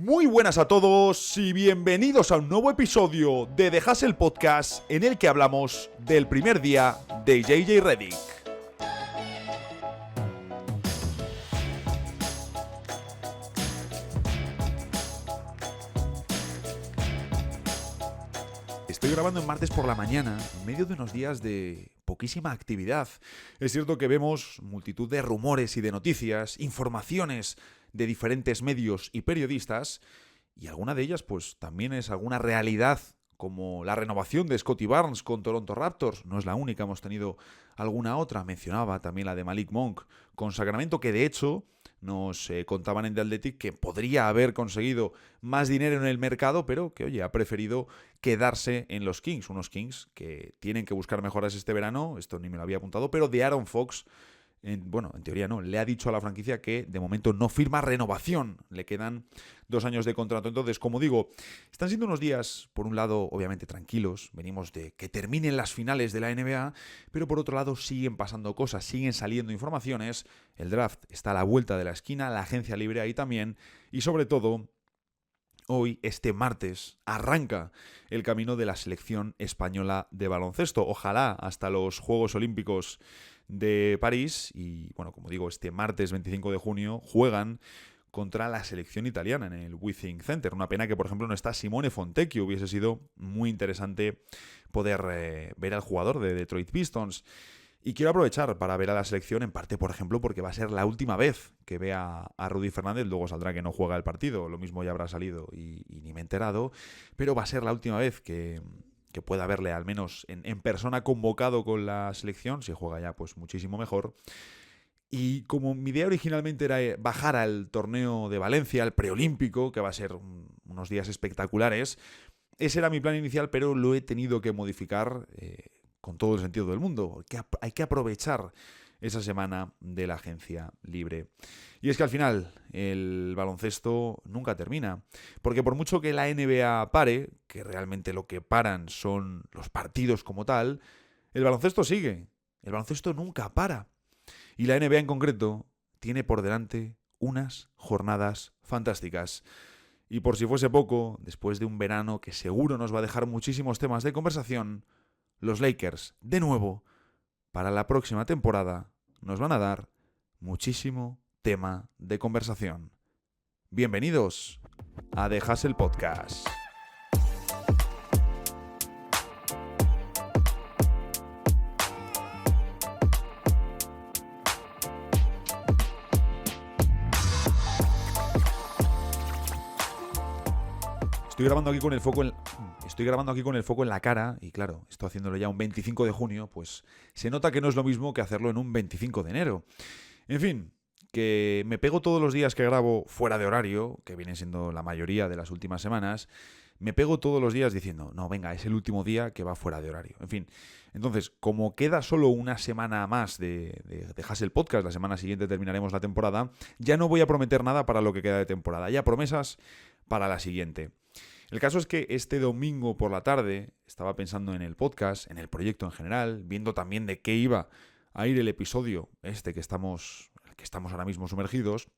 Muy buenas a todos y bienvenidos a un nuevo episodio de The Hustle Podcast en el que hablamos del primer día de JJ Redick. Estoy grabando en martes por la mañana, en medio de unos días de poquísima actividad. Es cierto que vemos multitud de rumores y de noticias, informaciones de diferentes medios y periodistas, y alguna de ellas pues también es alguna realidad, como la renovación de Scottie Barnes con Toronto Raptors. No es la única, hemos tenido alguna otra. Mencionaba también la de Malik Monk con Sacramento, que de hecho nos contaban en The Athletic que podría haber conseguido más dinero en el mercado, pero que, oye, ha preferido quedarse en los Kings. Unos Kings que tienen que buscar mejoras este verano, esto ni me lo había apuntado, pero de Aaron Fox, en teoría no, le ha dicho a la franquicia que de momento no firma renovación, le quedan 2 años de contrato. Entonces, como digo, están siendo unos días, por un lado, obviamente tranquilos, venimos de que terminen las finales de la NBA, pero por otro lado siguen pasando cosas, siguen saliendo informaciones, el draft está a la vuelta de la esquina, la agencia libre ahí también, y sobre todo, hoy, este martes, arranca el camino de la selección española de baloncesto. Ojalá hasta los Juegos Olímpicos de París. Y bueno, como digo, este martes 25 de junio juegan contra la selección italiana en el Withing Center. Una pena que, por ejemplo, no está Simone Fontecchio. Hubiese sido muy interesante poder ver al jugador de Detroit Pistons. Y quiero aprovechar para ver a la selección, en parte, por ejemplo, porque va a ser la última vez que vea a Rudy Fernández. Luego saldrá que no juega el partido, lo mismo ya habrá salido y ni me he enterado, pero va a ser la última vez que pueda verle, al menos en persona, convocado con la selección. Si juega ya, pues muchísimo mejor. Y como mi idea originalmente era bajar al torneo de Valencia, al preolímpico, que va a ser unos días espectaculares, ese era mi plan inicial, pero lo he tenido que modificar con todo el sentido del mundo. Hay que aprovechar esa semana de la agencia libre. Y es que al final el baloncesto nunca termina. Porque por mucho que la NBA pare, que realmente lo que paran son los partidos como tal, el baloncesto sigue. El baloncesto nunca para. Y la NBA en concreto tiene por delante unas jornadas fantásticas. Y por si fuese poco, después de un verano que seguro nos va a dejar muchísimos temas de conversación, los Lakers, de nuevo, para la próxima temporada, nos van a dar muchísimo tema de conversación. Bienvenidos a The Hustle Podcast. Estoy grabando aquí con el foco en la cara y claro, estoy haciéndolo ya un 25 de junio, pues se nota que no es lo mismo que hacerlo en un 25 de enero. En fin, que me pego todos los días que grabo fuera de horario, que viene siendo la mayoría de las últimas semanas, me pego todos los días diciendo, no, venga, es el último día que va fuera de horario. En fin, entonces, como queda solo una semana más de Hustle Podcast, la semana siguiente terminaremos la temporada, ya no voy a prometer nada para lo que queda de temporada, ya promesas para la siguiente. El caso es que este domingo por la tarde estaba pensando en el podcast, en el proyecto en general, viendo también de qué iba a ir el episodio que estamos ahora mismo sumergidos,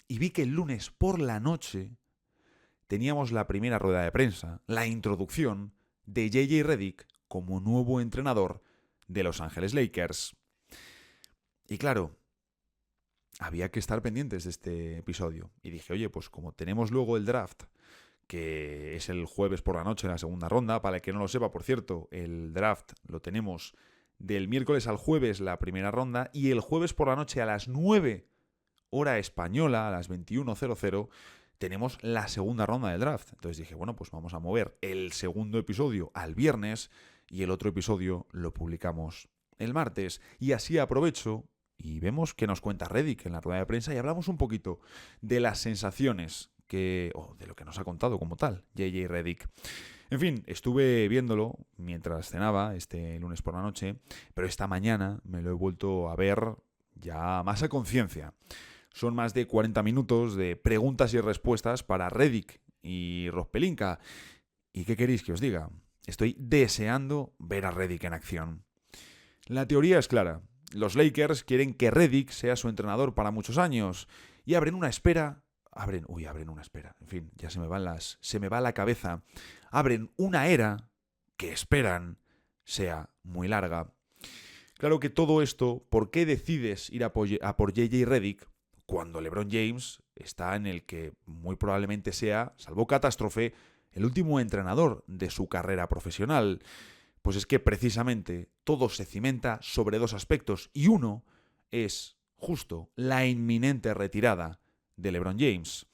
y vi que el lunes por la noche teníamos la primera rueda de prensa, la introducción de JJ Redick como nuevo entrenador de Los Ángeles Lakers. Y claro, había que estar pendientes de este episodio. Y dije, oye, pues como tenemos luego el draft, que es el jueves por la noche en la segunda ronda. Para el que no lo sepa, por cierto, el draft lo tenemos del miércoles al jueves la primera ronda y el jueves por la noche a las 9 hora española, a las 21:00, tenemos la segunda ronda del draft. Entonces dije, bueno, pues vamos a mover el segundo episodio al viernes y el otro episodio lo publicamos el martes. Y así aprovecho y vemos que nos cuenta Redick en la rueda de prensa y hablamos un poquito de las sensaciones de lo que nos ha contado como tal JJ Redick. En fin, estuve viéndolo mientras cenaba este lunes por la noche, pero esta mañana me lo he vuelto a ver ya más a conciencia. Son más de 40 minutos de preguntas y respuestas para Redick y Rob Pelinka. ¿Y qué queréis que os diga? Estoy deseando ver a Redick en acción. La teoría es clara. Los Lakers quieren que Redick sea su entrenador para muchos años y abren una espera abren una, espera, en fin, ya se me va la cabeza. Abren una era que esperan sea muy larga. Claro que todo esto, ¿por qué decides ir a por JJ Redick cuando LeBron James está en el que muy probablemente sea, salvo catástrofe, el último entrenador de su carrera profesional? Pues es que precisamente todo se cimenta sobre dos aspectos y uno es justo la inminente retirada de LeBron James.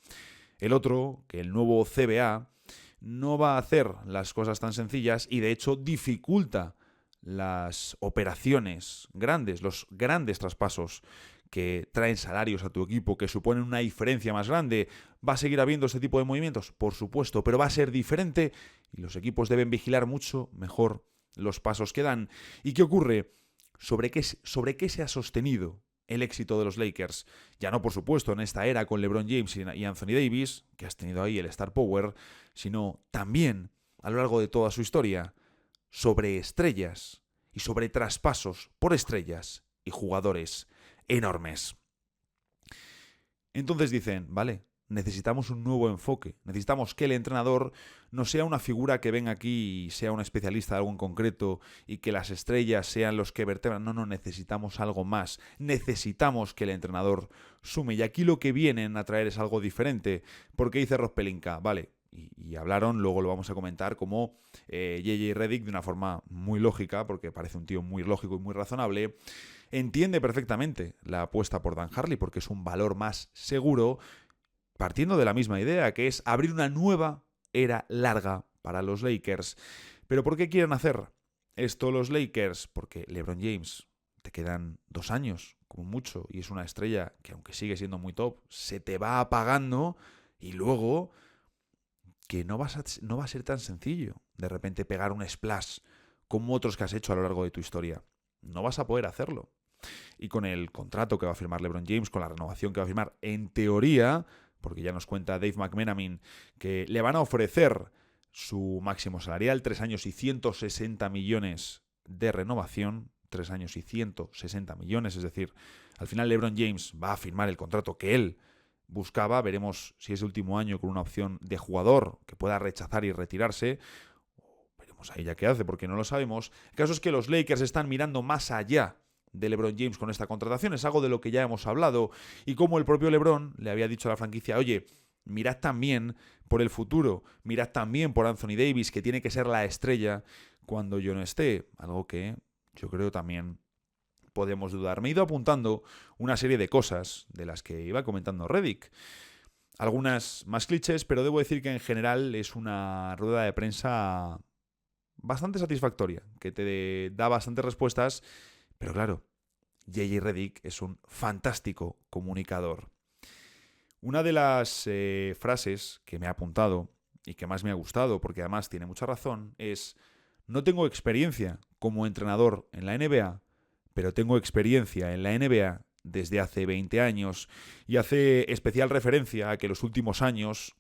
El otro, que el nuevo CBA no va a hacer las cosas tan sencillas y de hecho dificulta las operaciones grandes, los grandes traspasos que traen salarios a tu equipo, que suponen una diferencia más grande. ¿Va a seguir habiendo este tipo de movimientos? Por supuesto, pero va a ser diferente y los equipos deben vigilar mucho mejor los pasos que dan. ¿Y qué ocurre? ¿Sobre qué se ha sostenido el éxito de los Lakers? Ya no, por supuesto, en esta era con LeBron James y Anthony Davis, que has tenido ahí el Star Power, sino también a lo largo de toda su historia sobre estrellas y sobre traspasos por estrellas y jugadores enormes. Entonces dicen, vale, necesitamos un nuevo enfoque, necesitamos que el entrenador no sea una figura que venga aquí y sea un especialista de algo en concreto y que las estrellas sean los que vertebran, no, necesitamos algo más, necesitamos que el entrenador sume y aquí lo que vienen a traer es algo diferente, porque dice Rob Pelinka, vale, y hablaron, luego lo vamos a comentar, como JJ Redick, de una forma muy lógica, porque parece un tío muy lógico y muy razonable, entiende perfectamente la apuesta por Dan Harley, porque es un valor más seguro, partiendo de la misma idea, que es abrir una nueva era larga para los Lakers. ¿Pero por qué quieren hacer esto los Lakers? Porque LeBron James, te quedan 2 años, como mucho, y es una estrella que, aunque sigue siendo muy top, se te va apagando y luego que no va a ser tan sencillo de repente pegar un splash como otros que has hecho a lo largo de tu historia. No vas a poder hacerlo. Y con el contrato que va a firmar LeBron James, con la renovación que va a firmar, en teoría, porque ya nos cuenta Dave McMenamin, que le van a ofrecer su máximo salarial, 3 años y 160 millones de renovación, 3 años y 160 millones, es decir, al final LeBron James va a firmar el contrato que él buscaba, veremos si es el último año con una opción de jugador que pueda rechazar y retirarse, veremos ahí ya qué hace porque no lo sabemos. El caso es que los Lakers están mirando más allá de LeBron James con esta contratación, es algo de lo que ya hemos hablado y como el propio LeBron le había dicho a la franquicia, oye, mirad también por el futuro, mirad también por Anthony Davis, que tiene que ser la estrella cuando yo no esté, algo que yo creo también podemos dudar. Me he ido apuntando una serie de cosas de las que iba comentando Redick. Algunas más clichés, pero debo decir que en general es una rueda de prensa bastante satisfactoria, que te da bastantes respuestas, pero claro, JJ Redick es un fantástico comunicador. Una de las frases que me ha apuntado y que más me ha gustado, porque además tiene mucha razón, es: no tengo experiencia como entrenador en la NBA, pero tengo experiencia en la NBA desde hace 20 años y hace especial referencia a que los últimos años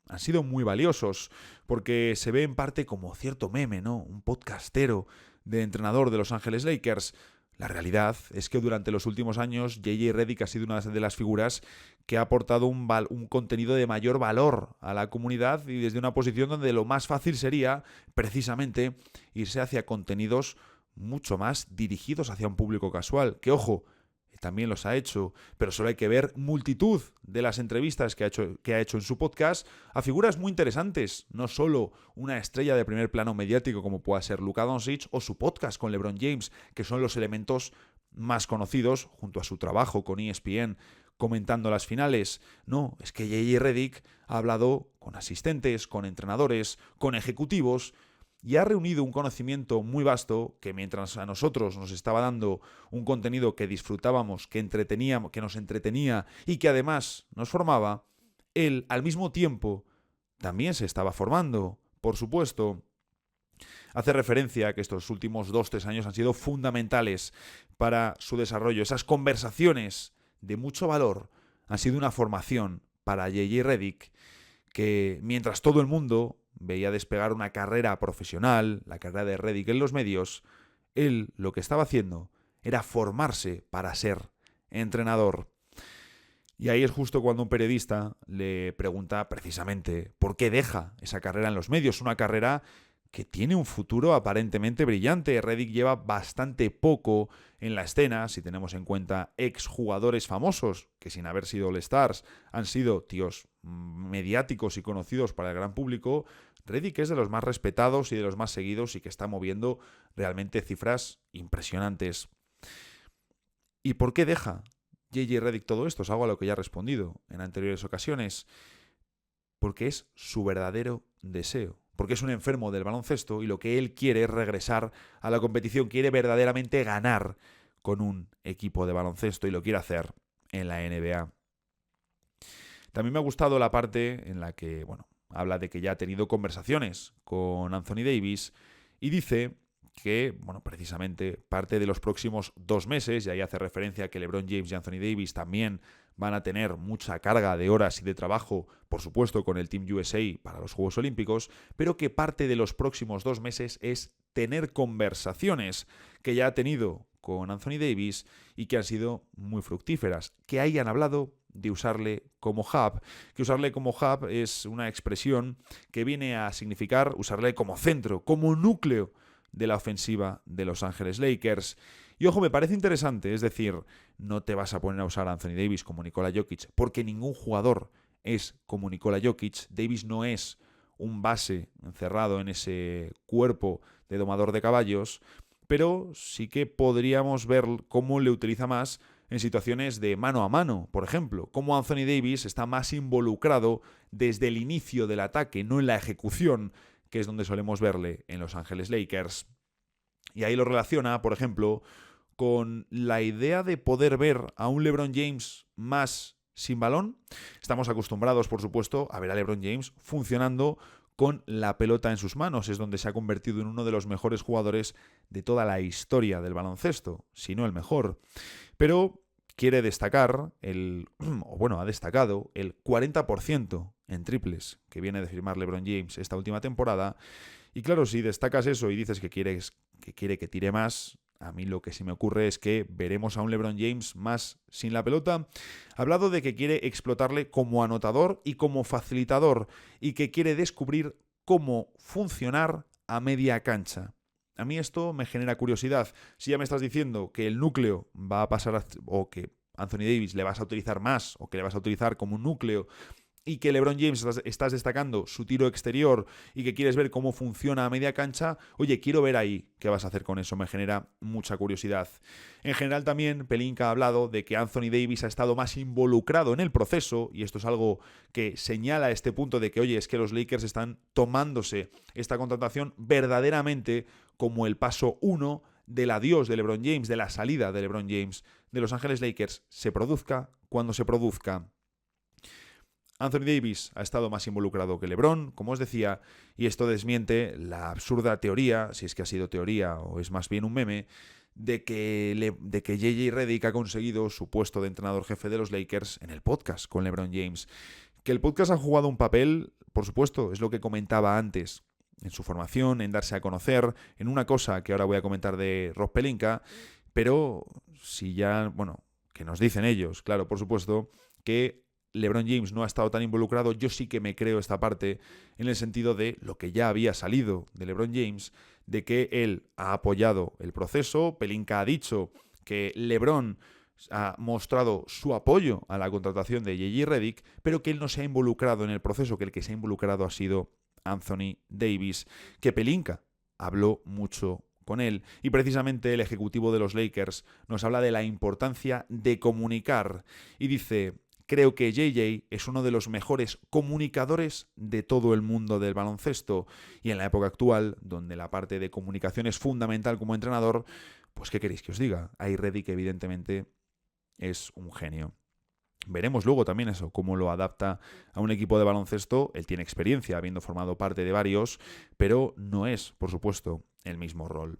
han sido muy valiosos porque se ve en parte como cierto meme, ¿no? Un podcastero de entrenador de Los Ángeles Lakers. La realidad es que durante los últimos años JJ Redick ha sido una de las figuras que ha aportado un contenido de mayor valor a la comunidad y desde una posición donde lo más fácil sería precisamente irse hacia contenidos mucho más dirigidos hacia un público casual, que ojo, también los ha hecho, pero solo hay que ver multitud de las entrevistas que ha hecho en su podcast a figuras muy interesantes, no solo una estrella de primer plano mediático como pueda ser Luka Doncic o su podcast con LeBron James, que son los elementos más conocidos junto a su trabajo con ESPN comentando las finales. No, es que JJ Redick ha hablado con asistentes, con entrenadores, con ejecutivos y ha reunido un conocimiento muy vasto que mientras a nosotros nos estaba dando un contenido que disfrutábamos, que nos entretenía y que además nos formaba, él al mismo tiempo también se estaba formando, por supuesto. Hace referencia a que estos últimos 2-3 años han sido fundamentales para su desarrollo. Esas conversaciones de mucho valor han sido una formación para JJ Redick que mientras todo el mundo veía despegar una carrera profesional, la carrera de Redick en los medios, él lo que estaba haciendo era formarse para ser entrenador. Y ahí es justo cuando un periodista le pregunta precisamente por qué deja esa carrera en los medios, una carrera que tiene un futuro aparentemente brillante. Redick lleva bastante poco en la escena, si tenemos en cuenta exjugadores famosos, que sin haber sido All-Stars han sido tíos mediáticos y conocidos para el gran público. Redick es de los más respetados y de los más seguidos y que está moviendo realmente cifras impresionantes. ¿Y por qué deja JJ Redick todo esto? Es algo a lo que ya he respondido en anteriores ocasiones. Porque es su verdadero deseo. Porque es un enfermo del baloncesto y lo que él quiere es regresar a la competición. Quiere verdaderamente ganar con un equipo de baloncesto y lo quiere hacer en la NBA. También me ha gustado la parte en la que, habla de que ya ha tenido conversaciones con Anthony Davis y dice que, precisamente parte de los próximos 2 meses, y ahí hace referencia a que LeBron James y Anthony Davis también van a tener mucha carga de horas y de trabajo, por supuesto, con el Team USA para los Juegos Olímpicos, pero que parte de los próximos 2 meses es tener conversaciones que ya ha tenido con Anthony Davis y que han sido muy fructíferas, que hayan hablado de usarle como hub, que usarle como hub es una expresión que viene a significar usarle como centro, como núcleo de la ofensiva de Los Ángeles Lakers. Y ojo, me parece interesante, es decir, no te vas a poner a usar a Anthony Davis como Nikola Jokic, porque ningún jugador es como Nikola Jokic. Davis no es un base encerrado en ese cuerpo de domador de caballos, pero sí que podríamos ver cómo le utiliza más en situaciones de mano a mano, por ejemplo, cómo Anthony Davis está más involucrado desde el inicio del ataque, no en la ejecución, que es donde solemos verle en Los Ángeles Lakers. Y ahí lo relaciona, por ejemplo, con la idea de poder ver a un LeBron James más sin balón. Estamos acostumbrados, por supuesto, a ver a LeBron James funcionando con la pelota en sus manos. Es donde se ha convertido en uno de los mejores jugadores de toda la historia del baloncesto, si no el mejor. Pero quiere destacar, ha destacado el 40% en triples que viene de firmar LeBron James esta última temporada. Y claro, si destacas eso y dices que quiere que tire más, a mí lo que se me ocurre es que veremos a un LeBron James más sin la pelota. Ha hablado de que quiere explotarle como anotador y como facilitador y que quiere descubrir cómo funcionar a media cancha. A mí esto me genera curiosidad. Si ya me estás diciendo que el núcleo va a pasar o que Anthony Davis le vas a utilizar más o que le vas a utilizar como un núcleo y que LeBron James estás destacando su tiro exterior y que quieres ver cómo funciona a media cancha, oye, quiero ver ahí qué vas a hacer con eso, me genera mucha curiosidad. En general también Pelinka ha hablado de que Anthony Davis ha estado más involucrado en el proceso y esto es algo que señala este punto de que, oye, es que los Lakers están tomándose esta contratación verdaderamente como el paso 1 del adiós de LeBron James, de la salida de LeBron James de Los Ángeles Lakers, se produzca cuando se produzca. Anthony Davis ha estado más involucrado que LeBron, como os decía, y esto desmiente la absurda teoría, si es que ha sido teoría o es más bien un meme, de que JJ Redick ha conseguido su puesto de entrenador jefe de los Lakers en el podcast con LeBron James. Que el podcast ha jugado un papel, por supuesto, es lo que comentaba antes, en su formación, en darse a conocer, en una cosa que ahora voy a comentar de Rob Pelinka, pero si ya, que nos dicen ellos, claro, por supuesto, que LeBron James no ha estado tan involucrado, yo sí que me creo esta parte en el sentido de lo que ya había salido de LeBron James, de que él ha apoyado el proceso. Pelinka ha dicho que LeBron ha mostrado su apoyo a la contratación de JJ Redick, pero que él no se ha involucrado en el proceso, que el que se ha involucrado ha sido Anthony Davis, que Pelinka habló mucho con él. Y precisamente el ejecutivo de los Lakers nos habla de la importancia de comunicar y dice: creo que JJ es uno de los mejores comunicadores de todo el mundo del baloncesto y en la época actual, donde la parte de comunicación es fundamental como entrenador, pues ¿qué queréis que os diga? Ahí Redick evidentemente es un genio. Veremos luego también eso, cómo lo adapta a un equipo de baloncesto. Él tiene experiencia, habiendo formado parte de varios, pero no es, por supuesto, el mismo rol.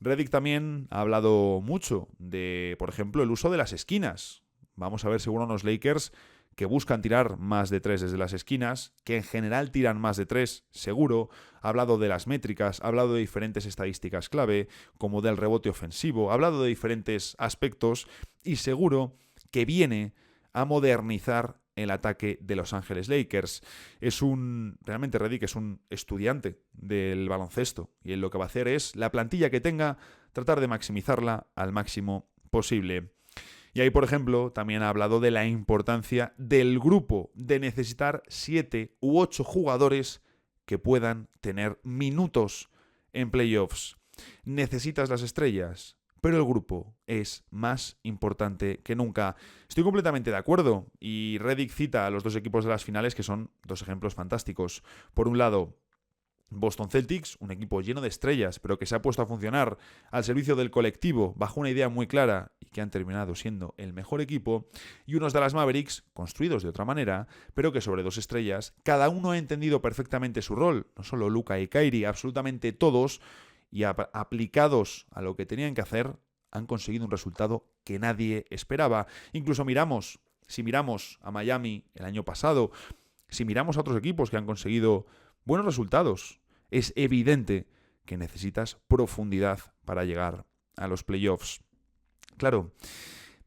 Redick también ha hablado mucho de, por ejemplo, el uso de las esquinas. Vamos a ver seguro unos Lakers que buscan tirar más de 3 desde las esquinas, que en general tiran más de 3, seguro. Ha hablado de las métricas, ha hablado de diferentes estadísticas clave, como del rebote ofensivo, ha hablado de diferentes aspectos y seguro que viene a modernizar el ataque de Los Ángeles Lakers. Realmente Redick es un estudiante del baloncesto y él lo que va a hacer es, la plantilla que tenga, tratar de maximizarla al máximo posible. Y ahí, por ejemplo, también ha hablado de la importancia del grupo, de necesitar 7 u 8 jugadores que puedan tener minutos en playoffs. Necesitas las estrellas, pero el grupo es más importante que nunca. Estoy completamente de acuerdo y Redick cita a los dos equipos de las finales que son dos ejemplos fantásticos. Por un lado, Boston Celtics, un equipo lleno de estrellas, pero que se ha puesto a funcionar al servicio del colectivo bajo una idea muy clara y que han terminado siendo el mejor equipo, y unos Dallas Mavericks, construidos de otra manera, pero que sobre 2 estrellas, cada uno ha entendido perfectamente su rol, no solo Luka y Kyrie, absolutamente todos, y aplicados a lo que tenían que hacer, han conseguido un resultado que nadie esperaba. Incluso si miramos a Miami el año pasado, si miramos a otros equipos que han conseguido buenos resultados, es evidente que necesitas profundidad para llegar a los playoffs. Claro,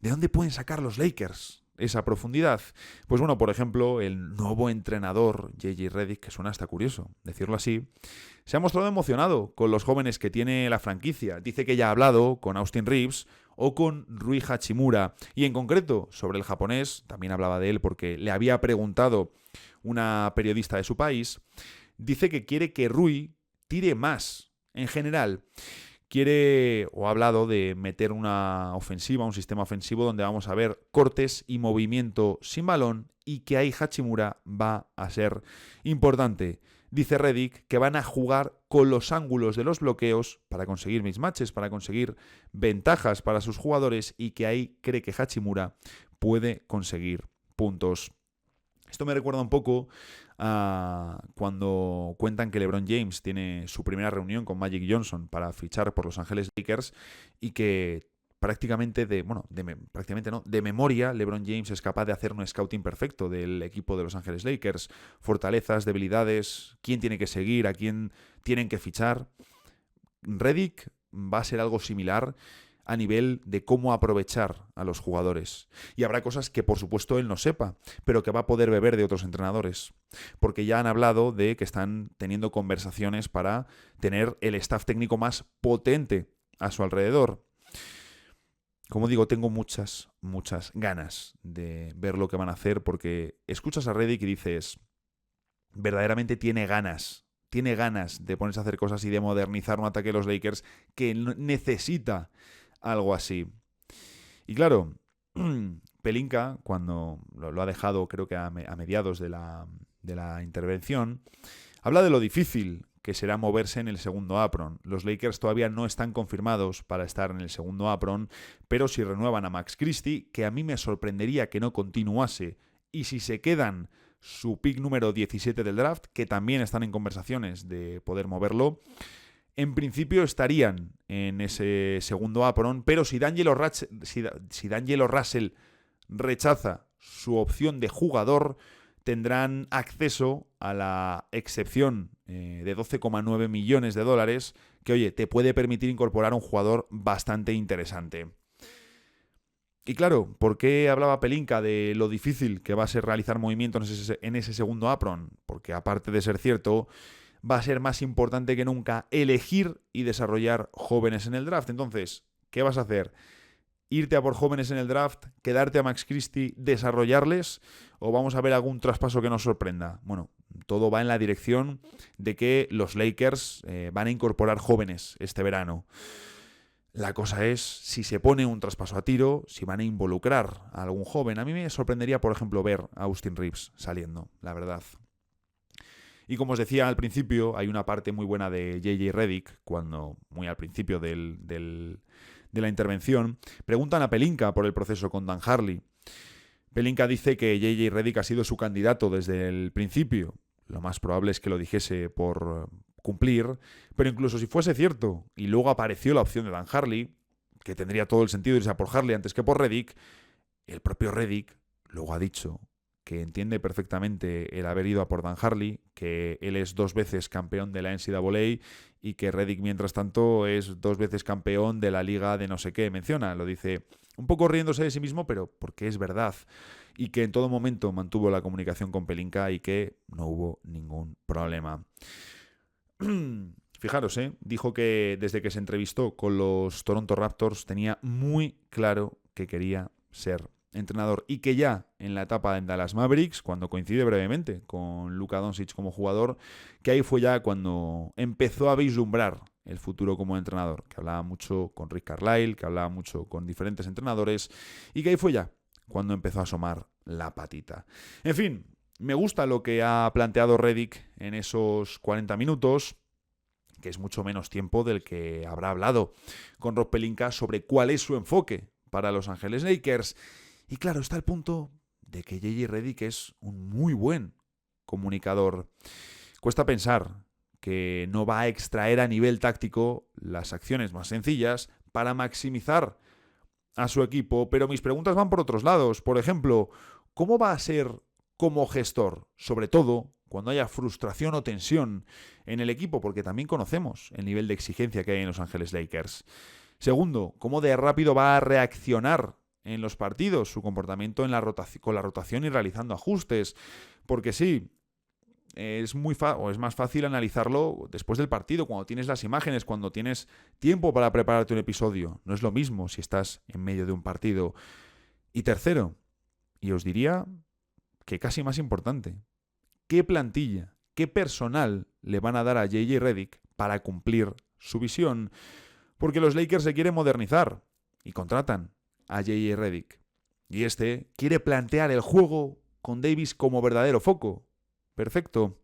¿de dónde pueden sacar los Lakers esa profundidad? Pues bueno, por ejemplo, el nuevo entrenador, JJ Redick, que suena hasta curioso decirlo así, se ha mostrado emocionado con los jóvenes que tiene la franquicia. Dice que ya ha hablado con Austin Reeves o con Rui Hachimura. Y en concreto, sobre el japonés, también hablaba de él porque le había preguntado una periodista de su país. Dice que quiere que Rui tire más, en general. Ha hablado de meter una ofensiva, un sistema ofensivo donde vamos a ver cortes y movimiento sin balón y que ahí Hachimura va a ser importante. Dice Redick que van a jugar con los ángulos de los bloqueos para conseguir mismatches, para conseguir ventajas para sus jugadores y que ahí cree que Hachimura puede conseguir puntos. Esto me recuerda un poco a cuando cuentan que LeBron James tiene su primera reunión con Magic Johnson para fichar por Los Ángeles Lakers y que de memoria, LeBron James es capaz de hacer un scouting perfecto del equipo de Los Ángeles Lakers. Fortalezas, debilidades, quién tiene que seguir, a quién tienen que fichar. Redick va a ser algo similar a nivel de cómo aprovechar a los jugadores. Y habrá cosas que por supuesto él no sepa, pero que va a poder beber de otros entrenadores. Porque ya han hablado de que están teniendo conversaciones para tener el staff técnico más potente a su alrededor. Como digo, tengo muchas ganas de ver lo que van a hacer porque escuchas a Redick y dices, verdaderamente tiene ganas de ponerse a hacer cosas y de modernizar un ataque de los Lakers que necesita algo así. Y claro, Pelinka, cuando lo ha dejado, creo que a mediados de la intervención, habla de lo difícil que será moverse en el segundo apron. Los Lakers todavía no están confirmados para estar en el segundo apron, pero si renuevan a Max Christie, que a mí me sorprendería que no continuase, y si se quedan su pick número 17 del draft, que también están en conversaciones de poder moverlo, en principio estarían en ese segundo apron, pero si D'Angelo Russell rechaza su opción de jugador, tendrán acceso a la excepción de $12,9 millones que, oye, te puede permitir incorporar un jugador bastante interesante. Y claro, ¿por qué hablaba Pelinka de lo difícil que va a ser realizar movimientos en ese segundo apron? Porque aparte de ser cierto, va a ser más importante que nunca elegir y desarrollar jóvenes en el draft. Entonces, ¿qué vas a hacer? ¿Irte a por jóvenes en el draft? ¿Quedarte a Max Christie? ¿Desarrollarles? ¿O vamos a ver algún traspaso que nos sorprenda? Bueno, todo va en la dirección de que los Lakers van a incorporar jóvenes este verano. La cosa es si se pone un traspaso a tiro, si van a involucrar a algún joven. A mí me sorprendería, por ejemplo, ver a Austin Reeves saliendo, la verdad. Y como os decía al principio, hay una parte muy buena de JJ Redick, cuando muy al principio de la intervención, preguntan a Pelinka por el proceso con Dan Harley. Pelinka dice que JJ Redick ha sido su candidato desde el principio. Lo más probable es que lo dijese por cumplir, pero incluso si fuese cierto y luego apareció la opción de Dan Harley, que tendría todo el sentido irse a por Harley antes que por Redick, el propio Redick luego ha dicho que entiende perfectamente el haber ido a por Dan Harley, que él es 2 veces campeón de la NCAA y que Redick, mientras tanto, es 2 veces campeón de la liga de no sé qué. Menciona, lo dice un poco riéndose de sí mismo, pero porque es verdad. Y que en todo momento mantuvo la comunicación con Pelinka y que no hubo ningún problema. Fijaros, dijo que desde que se entrevistó con los Toronto Raptors tenía muy claro que quería ser entrenador y que ya en la etapa en Dallas Mavericks, cuando coincide brevemente con Luka Doncic como jugador, que ahí fue ya cuando empezó a vislumbrar el futuro como entrenador, que hablaba mucho con Rick Carlisle, que hablaba mucho con diferentes entrenadores y que ahí fue ya cuando empezó a asomar la patita. En fin, me gusta lo que ha planteado Redick en esos 40 minutos, que es mucho menos tiempo del que habrá hablado con Rob Pelinka sobre cuál es su enfoque para Los Ángeles Lakers. Y claro, está el punto de que J.J. Redick es un muy buen comunicador. Cuesta pensar que no va a extraer a nivel táctico las acciones más sencillas para maximizar a su equipo, pero mis preguntas van por otros lados. Por ejemplo, ¿cómo va a ser como gestor? Sobre todo cuando haya frustración o tensión en el equipo, porque también conocemos el nivel de exigencia que hay en Los Ángeles Lakers. Segundo, ¿cómo de rápido va a reaccionar en los partidos, su comportamiento en con la rotación y realizando ajustes? Porque sí, es más fácil analizarlo después del partido, cuando tienes las imágenes, cuando tienes tiempo para prepararte un episodio. No es lo mismo si estás en medio de un partido. Y tercero, y os diría que casi más importante, ¿qué plantilla, qué personal le van a dar a J.J. Redick para cumplir su visión? Porque los Lakers se quieren modernizar y contratan a J.J. Redick. Y este quiere plantear el juego con Davis como verdadero foco. Perfecto.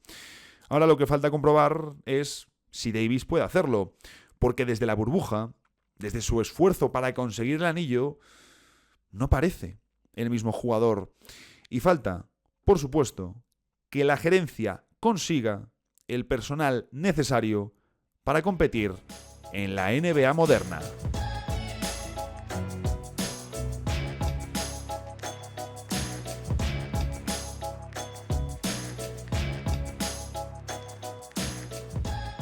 Ahora lo que falta comprobar es si Davis puede hacerlo. Porque desde la burbuja, desde su esfuerzo para conseguir el anillo, no parece el mismo jugador. Y falta, por supuesto, que la gerencia consiga el personal necesario para competir en la NBA moderna.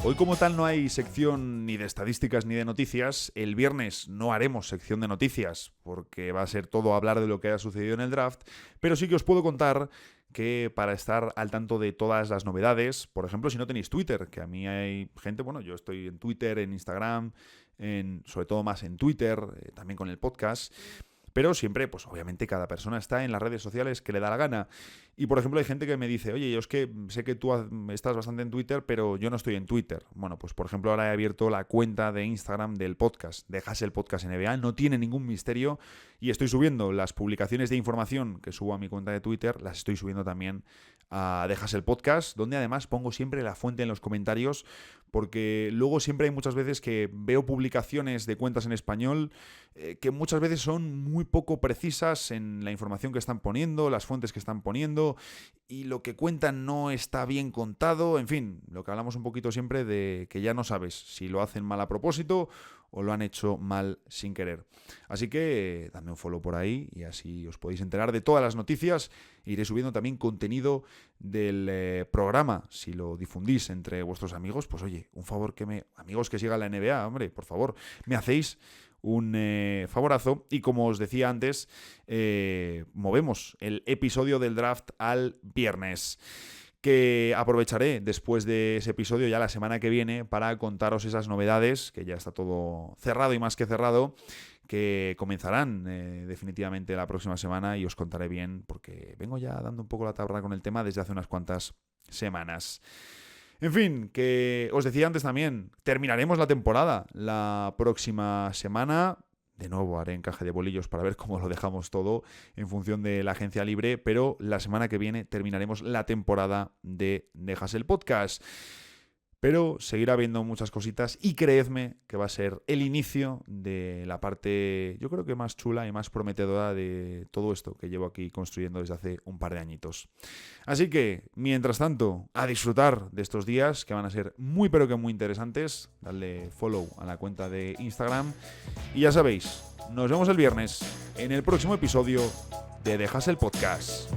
Hoy como tal no hay sección ni de estadísticas ni de noticias. El viernes no haremos sección de noticias porque va a ser todo hablar de lo que ha sucedido en el draft, pero sí que os puedo contar que para estar al tanto de todas las novedades, por ejemplo, si no tenéis Twitter, que a mí hay gente, bueno, yo estoy en Twitter, en Instagram, sobre todo más en Twitter, también con el podcast. Pero siempre, pues obviamente cada persona está en las redes sociales que le da la gana. Y por ejemplo hay gente que me dice, oye, yo es que sé que tú estás bastante en Twitter, pero yo no estoy en Twitter. Bueno, pues por ejemplo ahora he abierto la cuenta de Instagram del podcast, de Hustle Podcast NBA, no tiene ningún misterio y estoy subiendo las publicaciones de información que subo a mi cuenta de Twitter, las estoy subiendo también a The Hustle Podcast, donde además pongo siempre la fuente en los comentarios, porque luego siempre hay muchas veces que veo publicaciones de cuentas en español que muchas veces son muy poco precisas en la información que están poniendo, las fuentes que están poniendo, y lo que cuentan no está bien contado. En fin, lo que hablamos un poquito siempre de que ya no sabes si lo hacen mal a propósito o lo han hecho mal sin querer. Así que dadme un follow por ahí y así os podéis enterar de todas las noticias. Iré subiendo también contenido del programa. Si lo difundís entre vuestros amigos, pues oye, un favor amigos que sigan la NBA, hombre, por favor, me hacéis un favorazo. Y como os decía antes, movemos el episodio del draft al viernes, que aprovecharé después de ese episodio ya la semana que viene para contaros esas novedades, que ya está todo cerrado y más que cerrado, que comenzarán definitivamente la próxima semana, y os contaré bien porque vengo ya dando un poco la tabarra con el tema desde hace unas cuantas semanas. En fin, que os decía antes también, terminaremos la temporada la próxima semana. De nuevo haré encaje de bolillos para ver cómo lo dejamos todo en función de la agencia libre, pero la semana que viene terminaremos la temporada de Hustle Podcast. Pero seguirá habiendo muchas cositas y creedme que va a ser el inicio de la parte, yo creo que más chula y más prometedora de todo esto que llevo aquí construyendo desde hace un par de añitos. Así que, mientras tanto, a disfrutar de estos días que van a ser muy pero que muy interesantes. Dadle follow a la cuenta de Instagram y ya sabéis, nos vemos el viernes en el próximo episodio de The Hustle Podcast.